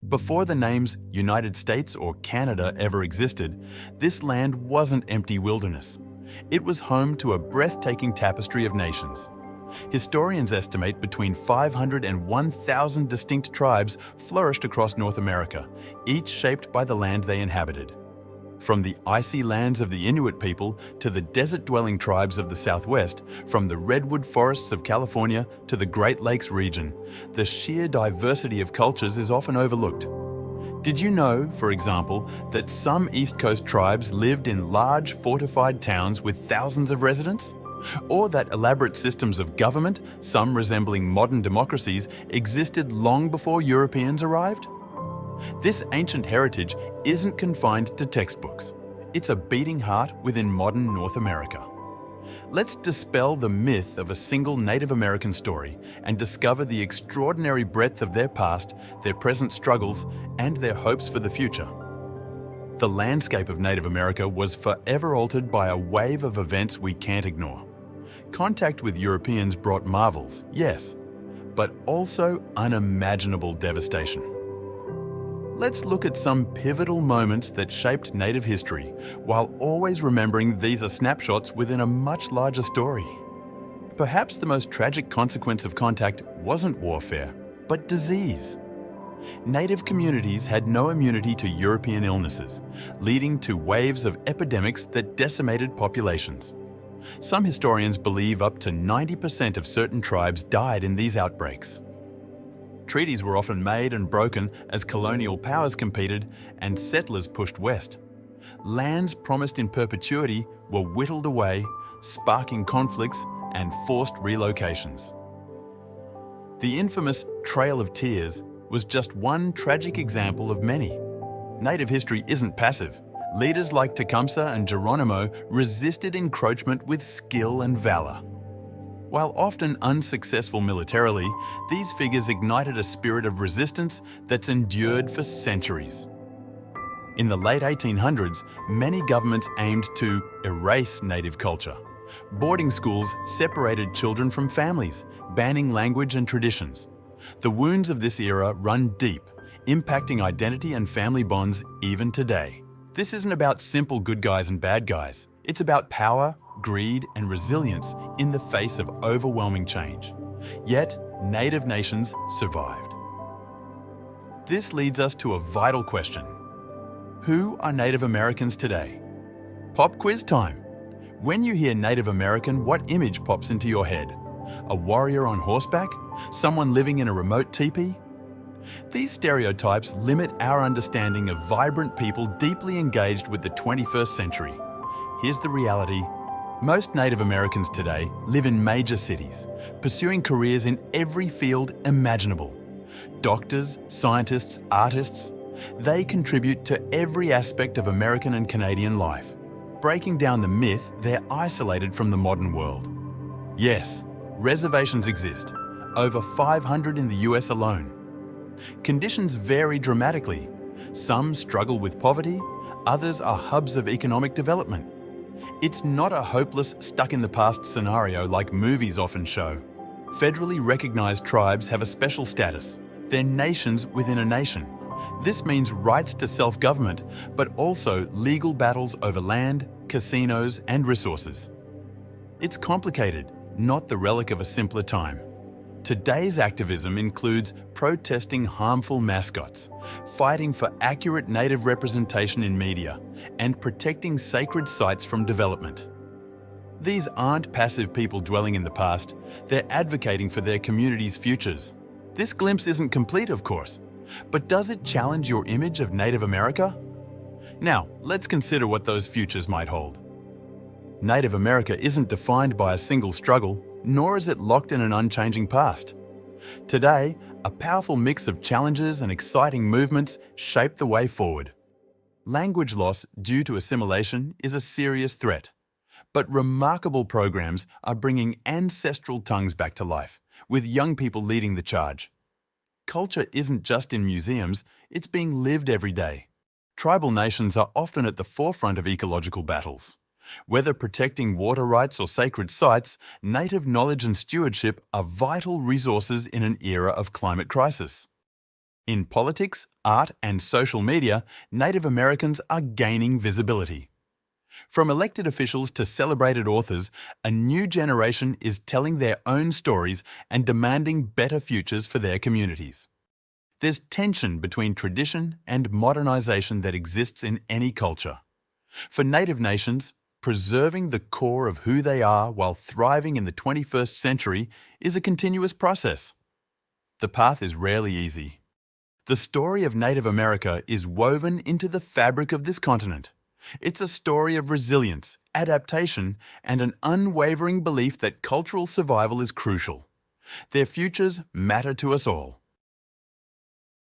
Before the names United States or Canada ever existed, this land wasn't empty wilderness. It was home to a breathtaking tapestry of nations. Historians estimate between 500 and 1,000 distinct tribes flourished across North America, each shaped by the land they inhabited. From the icy lands of the Inuit people to the desert-dwelling tribes of the Southwest, from the redwood forests of California to the Great Lakes region, the sheer diversity of cultures is often overlooked. Did you know, for example, that some East Coast tribes lived in large, fortified towns with thousands of residents? Or that elaborate systems of government, some resembling modern democracies, existed long before Europeans arrived? This ancient heritage isn't confined to textbooks. It's a beating heart within modern North America. Let's dispel the myth of a single Native American story and discover the extraordinary breadth of their past, their present struggles, and their hopes for the future. The landscape of Native America was forever altered by a wave of events we can't ignore. Contact with Europeans brought marvels, yes, but also unimaginable devastation. Let's look at some pivotal moments that shaped Native history, while always remembering these are snapshots within a much larger story. Perhaps the most tragic consequence of contact wasn't warfare, but disease. Native communities had no immunity to European illnesses, leading to waves of epidemics that decimated populations. Some historians believe up to 90% of certain tribes died in these outbreaks. Treaties were often made and broken as colonial powers competed and settlers pushed west. Lands promised in perpetuity were whittled away, sparking conflicts and forced relocations. The infamous Trail of Tears was just one tragic example of many. Native history isn't passive. Leaders like Tecumseh and Geronimo resisted encroachment with skill and valor. While often unsuccessful militarily, these figures ignited a spirit of resistance that's endured for centuries. In the late 1800s, many governments aimed to erase Native culture. Boarding schools separated children from families, banning language and traditions. The wounds of this era run deep, impacting identity and family bonds even today. This isn't about simple good guys and bad guys. It's about power, greed, and resilience in the face of overwhelming change. Yet, Native nations survived. This leads us to a vital question. Who are Native Americans today? Pop quiz time. When you hear Native American, what image pops into your head? A warrior on horseback? Someone living in a remote teepee? These stereotypes limit our understanding of vibrant people deeply engaged with the 21st century. Here's the reality. Most Native Americans today live in major cities, pursuing careers in every field imaginable. Doctors, scientists, artists, they contribute to every aspect of American and Canadian life. Breaking down the myth, they're isolated from the modern world. Yes, reservations exist, over 500 in the US alone. Conditions vary dramatically. Some struggle with poverty, others are hubs of economic development. It's not a hopeless, stuck-in-the-past scenario like movies often show. Federally recognized tribes have a special status. They're nations within a nation. This means rights to self-government, but also legal battles over land, casinos, and resources. It's complicated, not the relic of a simpler time. Today's activism includes protesting harmful mascots, fighting for accurate Native representation in media, and protecting sacred sites from development. These aren't passive people dwelling in the past, they're advocating for their communities' futures. This glimpse isn't complete, of course, but does it challenge your image of Native America? Now, let's consider what those futures might hold. Native America isn't defined by a single struggle, nor is it locked in an unchanging past. Today, a powerful mix of challenges and exciting movements shape the way forward. Language loss due to assimilation is a serious threat, but remarkable programs are bringing ancestral tongues back to life, with young people leading the charge. Culture isn't just in museums, it's being lived every day. Tribal nations are often at the forefront of ecological battles. Whether protecting water rights or sacred sites, Native knowledge and stewardship are vital resources in an era of climate crisis. In politics, art, and social media, Native Americans are gaining visibility. From elected officials to celebrated authors, a new generation is telling their own stories and demanding better futures for their communities. There's tension between tradition and modernization that exists in any culture. For Native nations, preserving the core of who they are while thriving in the 21st century is a continuous process. The path is rarely easy. The story of Native America is woven into the fabric of this continent. It's a story of resilience, adaptation, and an unwavering belief that cultural survival is crucial. Their futures matter to us all.